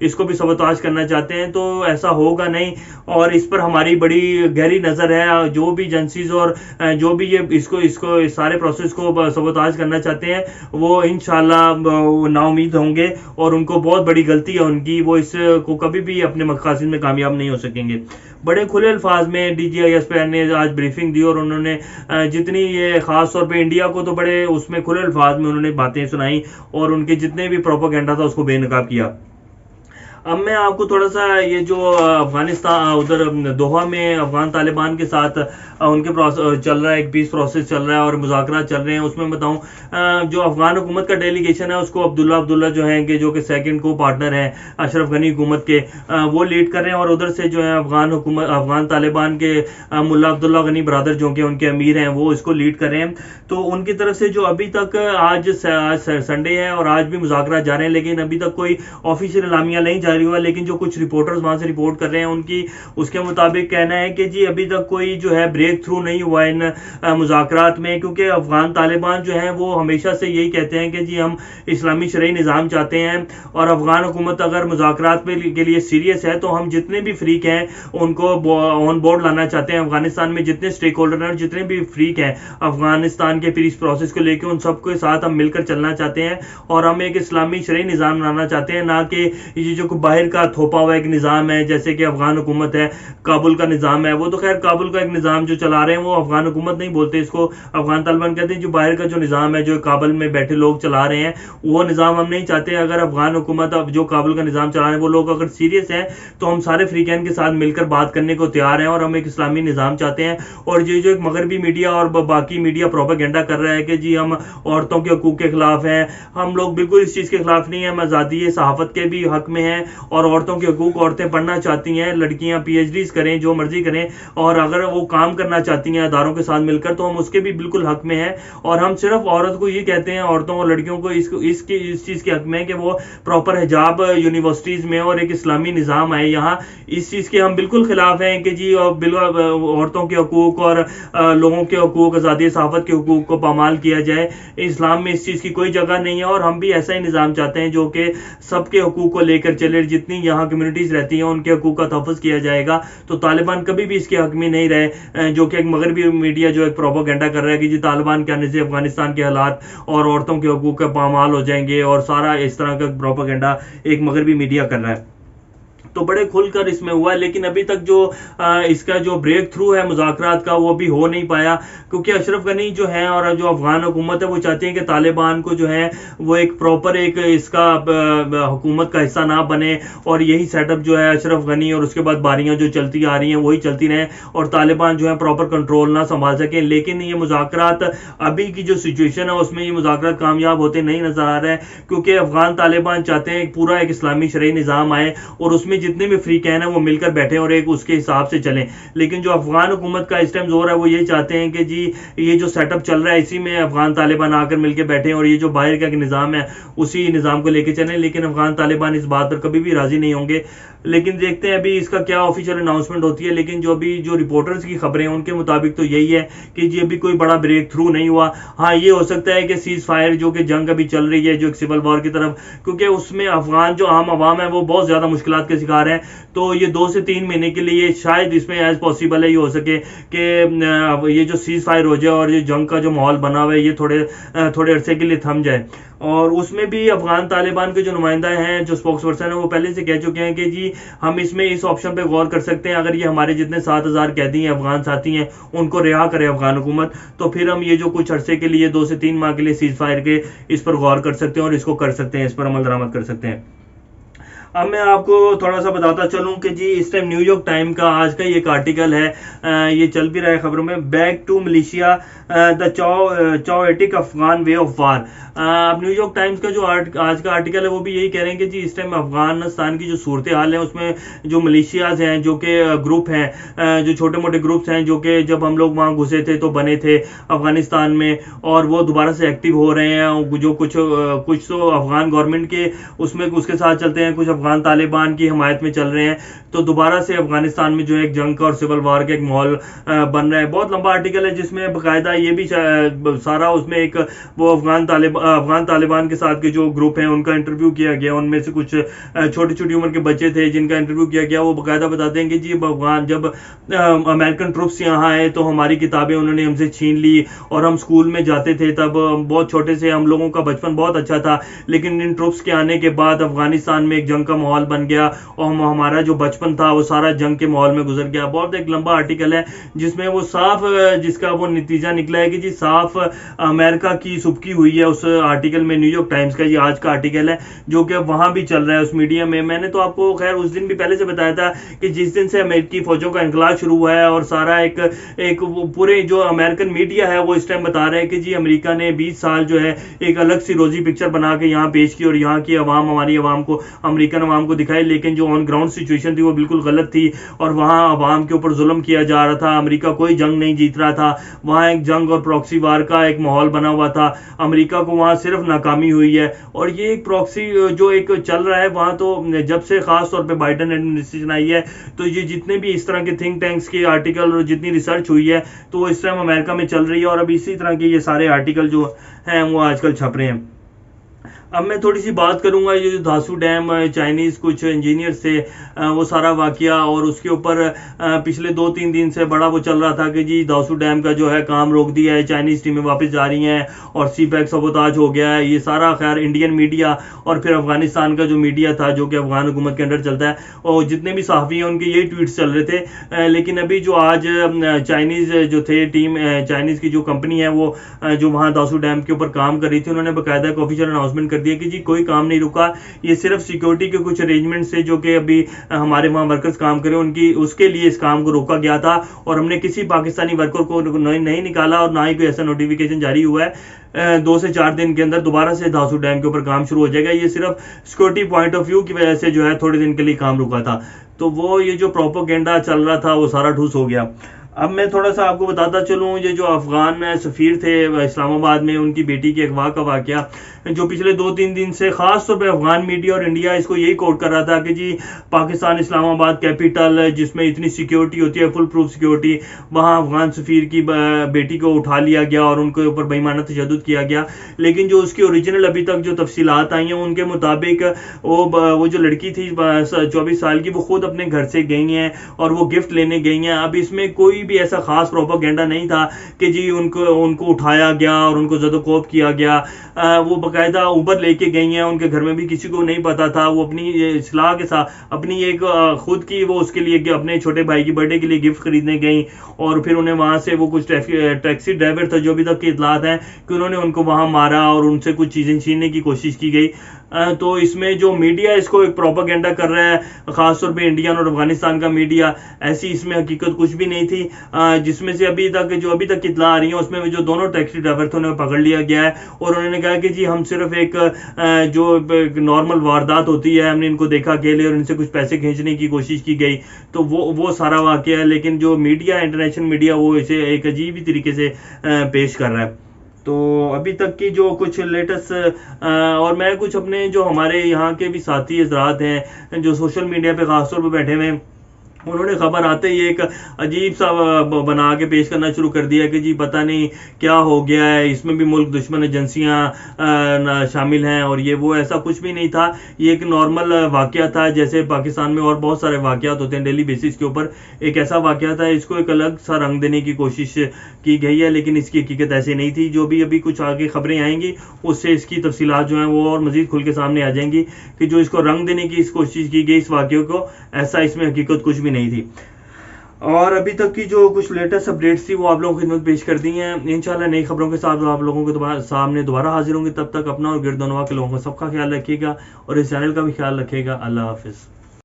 اس کو بھی سبوتاژ کرنا چاہتے ہیں، تو ایسا ہوگا نہیں، اور اس پر ہماری بڑی گہری نظر ہے۔ جو بھی ایجنسیز اور جو بھی یہ اس کو سارے پروسیس کو سبوتاژ کرنا چاہتے ہیں وہ انشاءاللہ نا امید ہوں گے، اور ان کو بہت بڑی غلطی ہے ان کی، وہ اس کو کبھی بھی اپنے مقاصد میں کامیاب نہیں ہو سکیں گے۔ بڑے کھلے الفاظ میں D G I S P نے آج بریفنگ دی، اور انہوں نے جتنی یہ خاص طور پہ انڈیا کو تو بڑے اس میں کھلے الفاظ میں انہوں نے باتیں سنائی، اور ان کے جتنے بھی پروپیگنڈا تھا اس کو بے نقاب کیا۔ اب میں آپ کو تھوڑا سا یہ جو افغانستان ادھر دوحہ میں افغان طالبان کے ساتھ ان کے چل رہا ہے، ایک پیس پروسیس چل رہا ہے اور مذاکرات چل رہے ہیں، اس میں بتاؤں جو افغان حکومت کا ڈیلیگیشن ہے اس کو عبداللہ جو ہیں کہ جو کہ سیکنڈ کو پارٹنر ہیں اشرف غنی حکومت کے، وہ لیڈ کر رہے ہیں، اور ادھر سے جو ہے افغان طالبان کے ملا عبداللہ غنی برادر جو کہ ان کے امیر ہیں وہ اس کو لیڈ کر رہے ہیں۔ تو ان کی طرف سے جو ابھی تک آج سنڈے ہے اور آج بھی مذاکرات جا رہے ہیں، لیکن ابھی تک کوئی آفیشیل اعلامیہ نہیں جاری ہوا، لیکن جو کچھ رپورٹرز وہاں سے رپورٹ کر رہے ہیں ان کی اس کے مطابق کہنا ہے کہ جی ابھی تک کوئی جو ہے بریک تھرو نہیں ہوا ان مذاکرات میں، کیونکہ افغان طالبان جو ہیں وہ ہمیشہ سے یہی کہتے ہیں کہ جی ہم اسلامی شرعی نظام چاہتے ہیں، اور افغان حکومت اگر مذاکرات کے لیے سیریس ہے تو ہم جتنے بھی فریق ہیں ان کو آن بورڈ لانا چاہتے ہیں۔ افغانستان میں جتنے سٹیک ہولڈر ہیں اور جتنے بھی فریق ہیں افغانستان کے پیس پروسیس کو لے کے، ان سب کے ساتھ ہم مل کر چلنا چاہتے ہیں، اور ہم ایک اسلامی شرعی نظام بنانا چاہتے ہیں، نہ کہ یہ جو باہر کا تھوپا ہوا ایک نظام ہے جیسے کہ افغان حکومت ہے، کابل کا نظام ہے۔ وہ تو خیر کابل کا ایک نظام جو چلا رہے ہیں وہ افغان حکومت نہیں بولتے اس کو، افغان طالبان کہتے ہیں جو باہر کا جو نظام ہے جو کابل میں بیٹھے لوگ چلا رہے ہیں وہ نظام ہم نہیں چاہتے۔ اگر افغان حکومت اب جو کابل کا نظام چلا رہے ہیں وہ لوگ اگر سیریس ہیں تو ہم سارے فریقین کے ساتھ مل کر بات کرنے کو تیار ہیں، اور ہم ایک اسلامی نظام چاہتے ہیں۔ اور یہ جو ایک مغربی میڈیا اور باقی میڈیا پروپیگنڈا کر رہا ہے کہ جی ہم عورتوں کے حقوق کے خلاف ہیں، ہم لوگ بالکل اس چیز کے خلاف نہیں ہیں، ہم آزادی صحافت کے بھی حق میں ہیں، اور عورتوں کے حقوق عورتیں پڑھنا چاہتی ہیں، لڑکیاں پی ایچ ڈیز کریں، جو مرضی کریں، اور اگر وہ کام کرنا چاہتی ہیں اداروں کے ساتھ مل کر تو ہم اس کے بھی بالکل حق میں ہیں۔ اور ہم صرف عورت کو یہ کہتے ہیں، عورتوں اور لڑکیوں کو اس چیز کے حق میں ہے کہ وہ پراپر حجاب یونیورسٹیز میں اور ایک اسلامی نظام آئے یہاں۔ اس چیز کے ہم بالکل خلاف ہیں کہ جی عورتوں کے حقوق اور لوگوں کے حقوق، آزادی صحافت کے حقوق کو پامال کیا جائے۔ اسلام میں اس چیز کی کوئی جگہ نہیں ہے، اور ہم بھی ایسا ہی نظام چاہتے ہیں جو کہ سب کے حقوق کو لے کر چلے، جتنی یہاں کمیونٹیز رہتی ہیں ان کے حقوق کا تحفظ کیا جائے گا۔ تو طالبان کبھی بھی اس کے حق میں نہیں رہے، جو کہ ایک مغربی میڈیا جو ایک پروپیگنڈا کر رہا ہے کہ جی طالبان کے آنے سے افغانستان کے حالات اور عورتوں کے حقوق کا پامال ہو جائیں گے، اور سارا اس طرح کا پروپیگنڈا ایک مغربی میڈیا کر رہا ہے۔ تو بڑے کھل کر اس میں ہوا ہے، لیکن ابھی تک جو اس کا جو بریک تھرو ہے مذاکرات کا وہ بھی ہو نہیں پایا، کیونکہ اشرف غنی جو ہیں اور جو افغان حکومت ہے وہ چاہتے ہیں کہ طالبان کو جو ہے وہ ایک پراپر ایک اس کا حکومت کا حصہ نہ بنے، اور یہی سیٹ اپ جو ہے اشرف غنی اور اس کے بعد باریاں جو چلتی آ رہی ہیں وہی چلتی رہیں، اور طالبان جو ہے پراپر کنٹرول نہ سنبھال سکیں۔ لیکن یہ مذاکرات ابھی کی جو سچویشن ہے اس میں یہ مذاکرات کامیاب ہوتے نہیں نظر آ رہے ہیں، کیونکہ افغان طالبان چاہتے ہیں پورا ایک اسلامی شرعی نظام آئے، اور اس میں جتنے بھی فریقین ہیں وہ مل کر بیٹھیں اور ایک اس کے حساب سے چلیں۔ لیکن جو افغان حکومت کا اس ٹائم زور ہے وہ یہ چاہتے ہیں کہ جی یہ جو سیٹ اپ چل رہا ہے اسی میں افغان طالبان آ کر مل کے بیٹھیں، اور یہ جو باہر کا نظام ہے اسی نظام کو لے کے چلیں، لیکن افغان طالبان اس بات پر کبھی بھی راضی نہیں ہوں گے۔ لیکن دیکھتے ہیں ابھی اس کا کیا آفیشیل اناؤنسمنٹ ہوتی ہے، لیکن جو بھی جو رپورٹرز کی خبریں ہیں ان کے مطابق تو یہی ہے کہ جی ابھی کوئی بڑا بریک تھرو نہیں ہوا۔ ہاں یہ ہو سکتا ہے کہ سیز فائر جو کہ جنگ ابھی چل رہی ہے جو ایک سول وار کی طرف، کیونکہ اس میں افغان جو عام عوام ہے وہ بہت زیادہ مشکلات کے شکار ہیں، تو یہ 2 سے 3 مہینے کے لیے شاید اس میں ایز پاسبل ہے یہ ہو سکے کہ یہ جو سیز فائر ہو جائے اور یہ جنگ کا جو ماحول بنا ہوا ہے یہ تھوڑے عرصے کے لیے تھم جائے۔ اور اس میں بھی افغان طالبان کے جو نمائندہ ہیں جو اسپوکس پرسن ہیں وہ پہلے سے کہہ چکے ہیں کہ جی ہم اس میں اس آپشن پہ غور کر سکتے ہیں، اگر یہ ہمارے جتنے 7,000 قیدی ہیں افغان ساتھی ہیں ان کو رہا کرے افغان حکومت، تو پھر ہم یہ جو کچھ عرصے کے لیے 2 سے 3 ماہ کے لیے سیز فائر کے اس پر غور کر سکتے ہیں اور اس کو کر سکتے ہیں، اس پر عمل درآمد کر سکتے ہیں۔ اب میں آپ کو تھوڑا سا بتاتا چلوں کہ جی اس ٹائم نیو یارک ٹائم کا آج کا ایک آرٹیکل ہے، یہ چل بھی رہا ہے خبروں میں، back to militia the chaotic Afghan way of war. اب نیو یارک ٹائمز کا جو آج کا آرٹیکل ہے وہ بھی یہی کہہ رہے ہیں کہ جی اس ٹائم افغانستان کی جو صورتحال ہے اس میں جو ملیشیاز ہیں جو کہ گروپ ہیں، جو چھوٹے موٹے گروپس ہیں جو کہ جب ہم لوگ وہاں گھسے تھے تو بنے تھے افغانستان میں، اور وہ دوبارہ سے ایکٹیو ہو رہے ہیں، جو کچھ تو افغان گورنمنٹ کے اس میں اس کے ساتھ چلتے ہیں، کچھ افغان طالبان کی حمایت میں چل رہے ہیں، تو دوبارہ سے افغانستان میں جو ہے ایک جنگ کا اور سول وار کا ایک ماحول بن رہا ہے۔ بہت لمبا آرٹیکل ہے جس میں باقاعدہ یہ بھی سارا اس میں ایک وہ افغان طالبان کے ساتھ کے جو گروپ ہیں ان کا انٹرویو کیا گیا، ان میں سے کچھ چھوٹی چھوٹی عمر کے بچے تھے جن کا انٹرویو کیا گیا، وہ باقاعدہ بتاتے ہیں کہ جی افغان جب امریکن ٹروپس یہاں آئے تو ہماری کتابیں انہوں نے ہم سے چھین لی، اور ہم اسکول میں جاتے تھے تب بہت چھوٹے سے، ہم لوگوں کا بچپن بہت اچھا تھا، لیکن ان ٹروپس کے آنے کے بعد افغانستان میں ایک جنگ کا ماحول بن گیا اور ہمارا جو بچپن تھا وہ سارا جنگ کے ماحول میں گزر گیا۔ بہت ایک لمبا آرٹیکل ہے جس میں وہ صاف جس کا وہ نتیجہ نکلا ہے کہ جی صاف امریکہ کی سبکی ہوئی ہے اس آرٹیکل میں۔ نیو یارک ٹائمز کا یہ آج کا آرٹیکل ہے جو کہ وہاں بھی چل رہا ہے اس میڈیا میں۔ میں نے تو آپ کو خیر اس دن بھی پہلے سے بتایا تھا کہ جس دن سے امریکی فوجوں کا انقلاب شروع ہوا ہے اور سارا ایک پورے جو امریکن میڈیا ہے وہ اس ٹائم بتا رہا ہے کہ جی امریکہ نے 20 سال جو ہے ایک الگ سی روزی پکچر بنا کے یہاں پیش کی اور یہاں کی عوام، ہماری عوام کو، امریکن عوام کو دکھائی، لیکن جو آن گراؤنڈ سچویشن تھی وہ بالکل غلط تھی اور وہاں عوام کے اوپر ظلم کیا جا رہا تھا۔ امریکہ کوئی جنگ نہیں جیت رہا تھا، وہاں ایک جنگ اور پراکسی وار کا ایک ماحول بنا ہوا تھا، امریکہ کو وہاں صرف ناکامی ہوئی ہے۔ اور یہ ایک پراکسی جو ایک چل رہا ہے وہاں، تو جب سے خاص طور پہ بائیڈن ایڈمنسٹریشن آئی ہے تو یہ جتنے بھی اس طرح کے تھنک ٹینکس کے آرٹیکل اور جتنی ریسرچ ہوئی ہے تو وہ اس ٹائم امریکہ میں چل رہی ہے، اور اب اسی طرح کے یہ سارے آرٹیکل جو ہیں وہ آج کل چھپ رہے ہیں۔ اب میں تھوڑی سی بات کروں گا یہ جو دھاسو ڈیم چائنیز کچھ انجینئر سے وہ سارا واقعہ، اور اس کے اوپر پچھلے 2-3 دن سے بڑا وہ چل رہا تھا کہ جی دھاسو ڈیم کا جو ہے کام روک دیا ہے، چائنیز ٹیمیں واپس جا رہی ہیں اور سی پیک سبوتاج ہو گیا ہے۔ یہ سارا خیر انڈین میڈیا اور پھر افغانستان کا جو میڈیا تھا جو کہ افغان حکومت کے انڈر چلتا ہے، اور جتنے بھی صحافی ہیں ان کے یہی ٹویٹس چل رہے تھے۔ لیکن ابھی جو آج چائنیز جو تھے ٹیم، چائنیز کی جو کمپنی ہے وہ جو وہاں دھاسو ڈیم کے اوپر کام کر رہی تھی، انہوں نے باقاعدہ ایک آفیشیل اناؤنسمنٹ کر دیا کہ جی کوئی کام نہیں رکا، یہ صرف سیکیورٹی کے کچھ ارینجمنٹس تھے جو کہ ابھی ہمارے وہاں ورکرز کام کرے اس کے لیے اس کام کو روکا گیا تھا، اور ہم نے کسی پاکستانی ورکر کو نہیں نکالا اور نہ ہی کوئی ایسا نوٹیفیکیشن جاری ہوا ہے۔ 2 سے 4 دن کے اندر دوبارہ سے دھاسو ڈیم کے اوپر کام شروع ہو جائے گا۔ یہ صرف سیکیورٹی پوائنٹ آف ویو کی وجہ سے جو ہے تھوڑے دن کے لیے کام رکا تھا، تو وہ یہ جو پروپیگنڈا چل رہا تھا وہ سارا ٹھوس ہو گیا۔ اب میں تھوڑا سا آپ کو بتاتا چلوں، یہ جو افغان سفیر تھے اسلام آباد میں، ان کی بیٹی کے اغوا کا واقعہ جو پچھلے 2-3 دن سے خاص طور پہ افغان میڈیا اور انڈیا اس کو یہی کوٹ کر رہا تھا کہ جی پاکستان اسلام آباد کیپٹل جس میں اتنی سیکیورٹی ہوتی ہے، فل پروف سیکیورٹی، وہاں افغان سفیر کی بیٹی کو اٹھا لیا گیا اور ان کے اوپر بے ایمانہ تشدد کیا گیا۔ لیکن جو اس کی اوریجنل ابھی تک جو تفصیلات آئی ہیں ان کے مطابق وہ جو لڑکی تھی 24 سال کی، وہ خود اپنے گھر سے گئی ہیں اور وہ گفٹ لینے گئی ہیں۔ اب اس میں کوئی بھی ایسا خاص پروپیگنڈا نہیں تھا کہ جی ان کو اٹھایا گیا اور ان کو زد و کوب کیا گیا۔ وہ باقاعدہ اوبر لے کے گئی ہیں، ان کے گھر میں بھی کسی کو نہیں پتا تھا، وہ اپنی اصلاح کے ساتھ اپنی ایک خود کی وہ اس کے لیے اپنے چھوٹے بھائی کی برتھ ڈے کے لیے گفٹ خریدنے گئیں، اور پھر انہیں وہاں سے وہ کچھ ٹیکسی ڈرائیور تھا جو ابھی تک کی اطلاعات ہیں کہ انہوں نے ان کو وہاں مارا اور ان سے کچھ چیزیں چھیننے کی کوشش کی گئی۔ تو اس میں جو میڈیا اس کو ایک پروپیگنڈا کر رہا ہے، خاص طور پہ انڈین اور افغانستان کا میڈیا، ایسی اس میں حقیقت کچھ بھی نہیں تھی۔ جس میں سے ابھی تک اطلاع آ رہی ہیں اس میں جو دونوں ٹیکسی ڈرائیور تھے انہیں پکڑ لیا گیا ہے، اور انہوں نے کہا کہ جی ہم صرف ایک جو نارمل واردات ہوتی ہے ہم نے ان کو دیکھا اکیلے اور ان سے کچھ پیسے کھینچنے کی کوشش کی گئی، تو وہ سارا واقعہ ہے۔ لیکن جو میڈیا، انٹرنیشنل میڈیا، وہ اسے ایک عجیب ہی طریقے سے پیش کر رہا ہے۔ تو ابھی تک کی جو کچھ لیٹسٹ، اور میں کچھ اپنے جو ہمارے یہاں کے بھی ساتھی حضرات ہیں جو سوشل میڈیا پہ خاص طور پہ بیٹھے ہوئے ہیں، انہوں نے خبر آتے ہی ایک عجیب سا بنا کے پیش کرنا شروع کر دیا کہ جی پتہ نہیں کیا ہو گیا ہے، اس میں بھی ملک دشمن ایجنسیاں شامل ہیں، اور یہ وہ ایسا کچھ بھی نہیں تھا، یہ ایک نارمل واقعہ تھا جیسے پاکستان میں اور بہت سارے واقعات ہوتے ہیں ڈیلی بیسس کے اوپر۔ ایک ایسا واقعہ تھا، اس کو ایک الگ سا رنگ دینے کی کوشش کی گئی ہے، لیکن اس کی حقیقت ایسے نہیں تھی۔ جو بھی ابھی کچھ آگے خبریں آئیں گی اس سے اس کی تفصیلات جو ہیں وہ اور مزید کھل کے سامنے آ جائیں گی کہ جو اس کو رنگ دینے کی کوشش کی گئی اس واقعے کو، ایسا اس میں حقیقت کچھ بھی نہیں تھی۔ اور ابھی تک کی جو کچھ لیٹسٹ اپڈیٹس تھی وہ آپ لوگوں کی خدمت پیش کر دی ہیں۔ انشاءاللہ نئی خبروں کے ساتھ آپ لوگوں کے سامنے دوبارہ حاضر ہوں گے۔ تب تک اپنا اور گرد و نواح کے لوگوں کا سب کا خیال رکھیے گا اور اس چینل کا بھی خیال رکھیے گا۔ اللہ حافظ۔